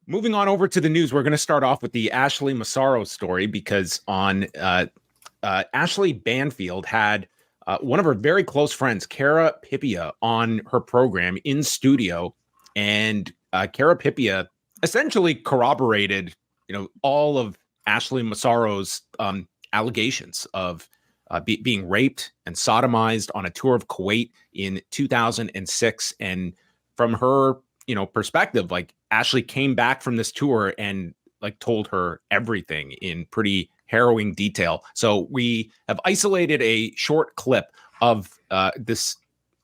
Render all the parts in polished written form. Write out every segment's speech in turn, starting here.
Moving on over to the news, we're going to start off with the Ashley Massaro story because on Ashley Banfield had one of her very close friends, Cara Pipia, on her program in studio, and Cara Pipia essentially corroborated, all of Ashley Massaro's allegations of being raped and sodomized on a tour of Kuwait in 2006, and from her perspective, like Ashley came back from this tour and like told her everything in pretty harrowing detail. So we have isolated a short clip of this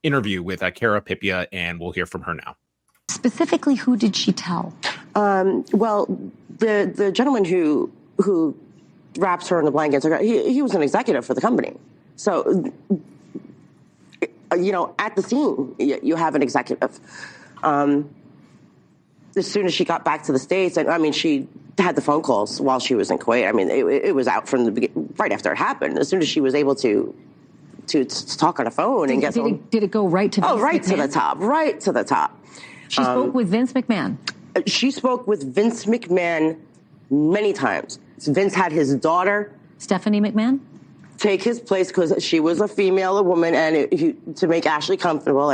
interview with Cara Pipia, and we'll hear from her now. Specifically, who did she tell? Well, the gentleman who wraps her in the blankets, he was an executive for the company. So, at the scene, you have an executive. As soon as she got back to the States, and she had the phone calls while she was in Kuwait. It was out from the beginning, right after it happened. As soon as she was able to talk on the phone and get did it go right to Vince right McMahon? right to the top. She spoke with Vince McMahon. She spoke with Vince McMahon many times. Vince had his daughter, Stephanie McMahon, take his place because she was a woman, and to make Ashley comfortable,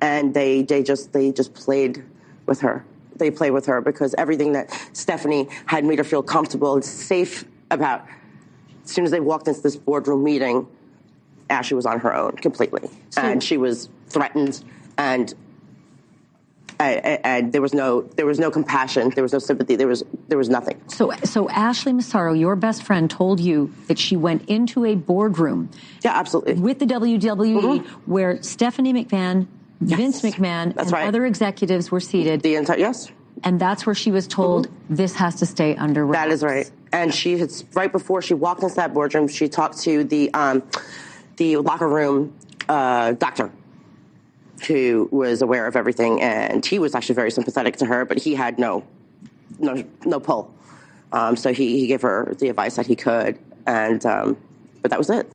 and they just played with her. They played with her because everything that Stephanie had made her feel comfortable and safe about. As soon as they walked into this boardroom meeting, Ashley was on her own completely, and she was threatened, and there was no compassion, there was no sympathy, there was nothing. So Ashley Massaro, your best friend, told you that she went into a boardroom, yeah, absolutely, with the WWE, where Stephanie McMahon, Vince McMahon, and other executives were seated. Yes. And that's where she was told this has to stay under wraps. That is right. And she had, right before she walked into that boardroom, she talked to the locker room doctor, who was aware of everything, and he was actually very sympathetic to her, but he had no pull. So he gave her the advice that he could, and but that was it.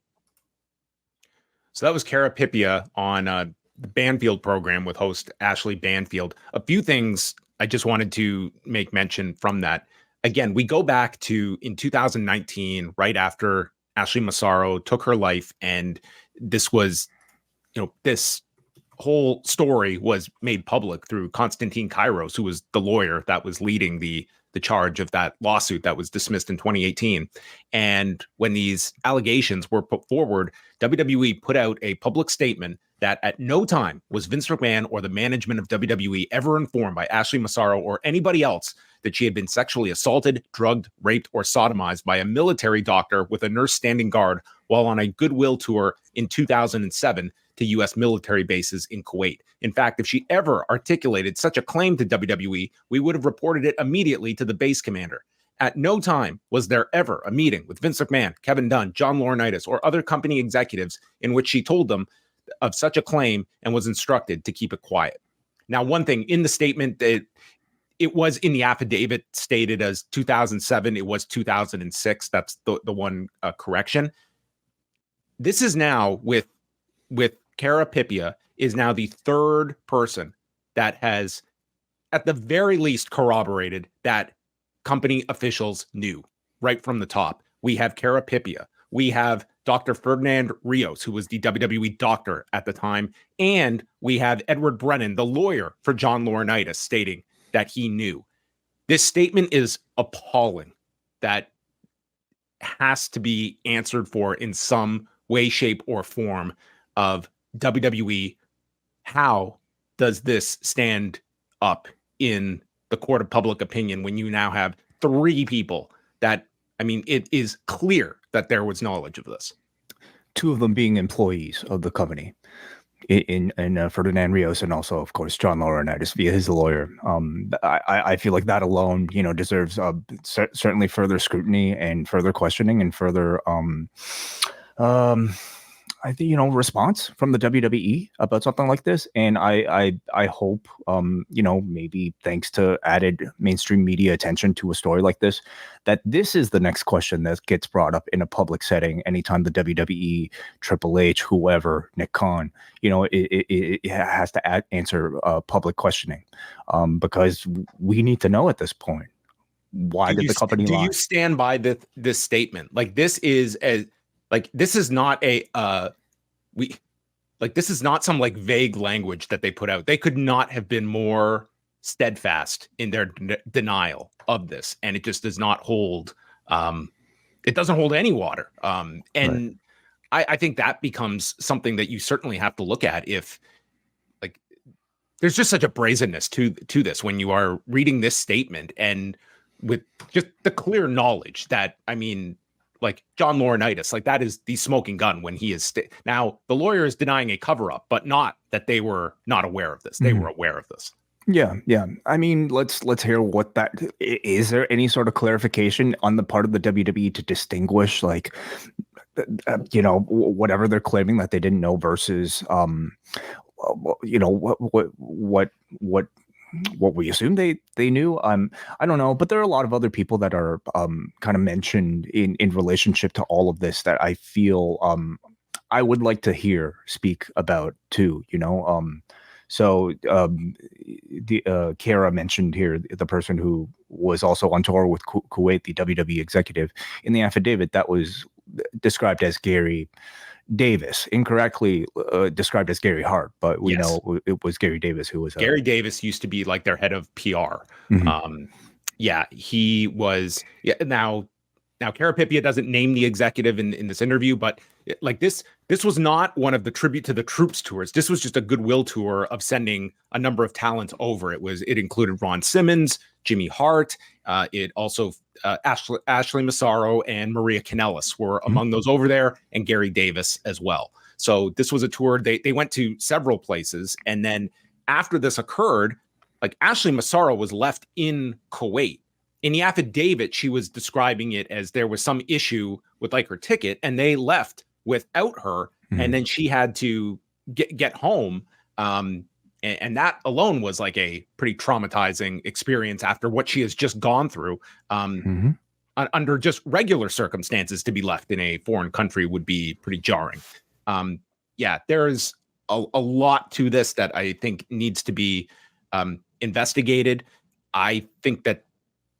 So that was Cara Pipia on the Banfield program with host Ashley Banfield. A few things I just wanted to make mention from that. Again, we go back to in 2019, right after Ashley Massaro took her life, and this was, this whole story was made public through Konstantin Kairos, who was the lawyer that was leading the charge of that lawsuit that was dismissed in 2018. And when these allegations were put forward, WWE put out a public statement that at no time was Vince McMahon or the management of WWE ever informed by Ashley Massaro or anybody else that she had been sexually assaulted, drugged, raped, or sodomized by a military doctor with a nurse standing guard while on a goodwill tour in 2007 to U.S. military bases in Kuwait. In fact, if she ever articulated such a claim to WWE, we would have reported it immediately to the base commander. At no time was there ever a meeting with Vince McMahon, Kevin Dunn, John Laurinaitis, or other company executives in which she told them of such a claim and was instructed to keep it quiet. Now, one thing in the statement, it was in the affidavit stated as 2007. It was 2006. That's the one correction. This is now with Cara Pipia is now the third person that has, at the very least, corroborated that company officials knew right from the top. We have Cara Pipia. We have Dr. Ferdinand Rios, who was the WWE doctor at the time. And we have Edward Brennan, the lawyer for John Laurinaitis, stating that he knew. This statement is appalling. That has to be answered for in some way, shape, or form of WWE. How does this stand up in the court of public opinion when you now have three people that, it is clear that there was knowledge of this? Two of them being employees of the company, in Ferdinand Rios, and also, of course, John Laurinaitis via his lawyer. I feel like that alone, deserves certainly further scrutiny and further questioning and further I think, response from the WWE about something like this. And I hope, maybe thanks to added mainstream media attention to a story like this, that this is the next question that gets brought up in a public setting. Anytime the WWE, Triple H, whoever, Nick Khan, it has to answer public questioning, because we need to know at this point, why did the company lie? Do you stand by this statement? Like, this is this is not this is not some like vague language that they put out. They could not have been more steadfast in their denial of this, and it just does not hold. It doesn't hold any water. And right. I think that becomes something that you certainly have to look at. If like, there's just such a brazenness to this when you are reading this statement, and with just the clear knowledge that, I mean, like John Laurinaitis, like that is the smoking gun when he is now the lawyer is denying a cover up, but not that they were not aware of this. They were aware of this. Yeah. I mean, let's hear what that is. There any sort of clarification on the part of the WWE to distinguish, like, whatever they're claiming that they didn't know versus, what we assume they knew. I don't know, but there are a lot of other people that are kind of mentioned in relationship to all of this that I feel I would like to hear speak about too. So the Kara mentioned here the person who was also on tour with Kuwait, the WWE executive, in the affidavit that was described as Gary Davis, incorrectly described as Gary Hart, but we know it was Gary Davis who was. Gary Davis used to be like their head of PR. He was. Yeah, now Carapipia doesn't name the executive in this interview, but like this was not one of the tribute to the troops tours. This was just a goodwill tour of sending a number of talents over. It included Ron Simmons, Jimmy Hart. It also Ashley Massaro and Maria Kanellis were among those over there, and Gary Davis as well. So this was a tour. They went to several places, and then after this occurred, like Ashley Massaro was left in Kuwait. In the affidavit, she was describing it as there was some issue with like her ticket, and they left without her, and then she had to get home. And that alone was like a pretty traumatizing experience after what she has just gone through. Under just regular circumstances, to be left in a foreign country would be pretty jarring. There's a lot to this that I think needs to be investigated. I think that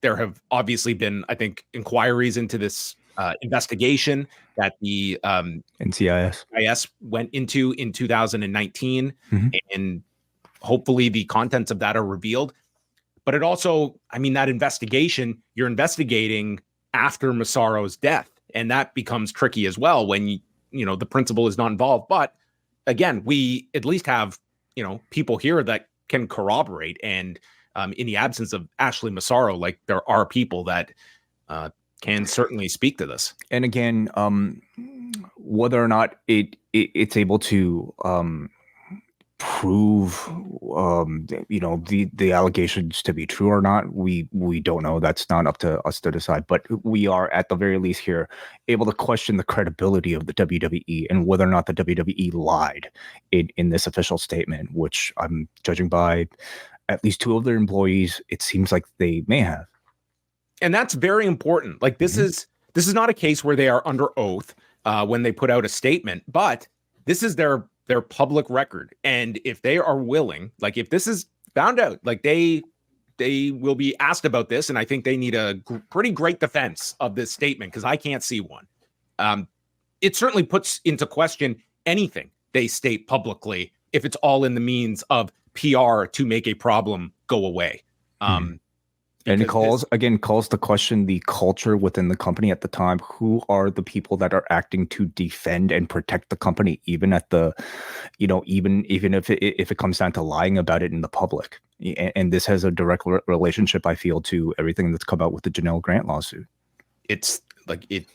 there have obviously been, I think, inquiries into this investigation that the NCIS went into in 2019, and hopefully the contents of that are revealed. But it also, I mean, that investigation, you're investigating after Massaro's death, and that becomes tricky as well when the principal is not involved. But again, we at least have people here that can corroborate, and in the absence of Ashley Massaro, like there are people that can certainly speak to this. And again, whether or not it's able to prove the allegations to be true or not, we don't know. That's not up to us to decide. But we are at the very least here able to question the credibility of the WWE and whether or not the WWE lied in this official statement, which I'm judging by at least two of their employees, it seems like they may have. And that's very important. Like this is not a case where they are under oath when they put out a statement, but this is their public record. And if they are willing, like if this is found out, like they will be asked about this. And I think they need a pretty great defense of this statement, because I can't see one. It certainly puts into question anything they state publicly if it's all in the means of PR to make a problem go away. And calls to question the culture within the company at the time. Who are the people that are acting to defend and protect the company, even at the, even if it comes down to lying about it in the public? And this has a direct relationship, I feel, to everything that's come out with the Janelle Grant lawsuit. It's like it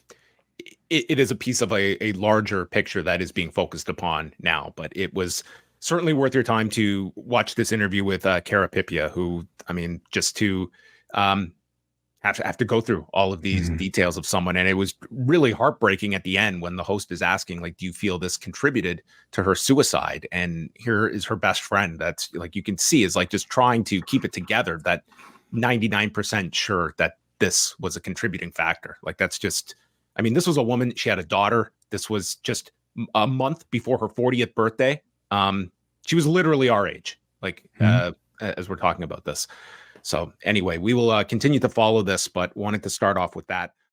is a piece of a larger picture that is being focused upon now. But it was certainly worth your time to watch this interview with Carapipia, who, I mean, just to have have to go through all of these details of someone. And it was really heartbreaking at the end when the host is asking, like, do you feel this contributed to her suicide? And here is her best friend. That's like, you can see is like just trying to keep it together, that 99% sure that this was a contributing factor. Like, that's just, I mean, this was a woman, she had a daughter. This was just a month before her 40th birthday. She was literally our age, like, as we're talking about this. So anyway, we will continue to follow this, but wanted to start off with that.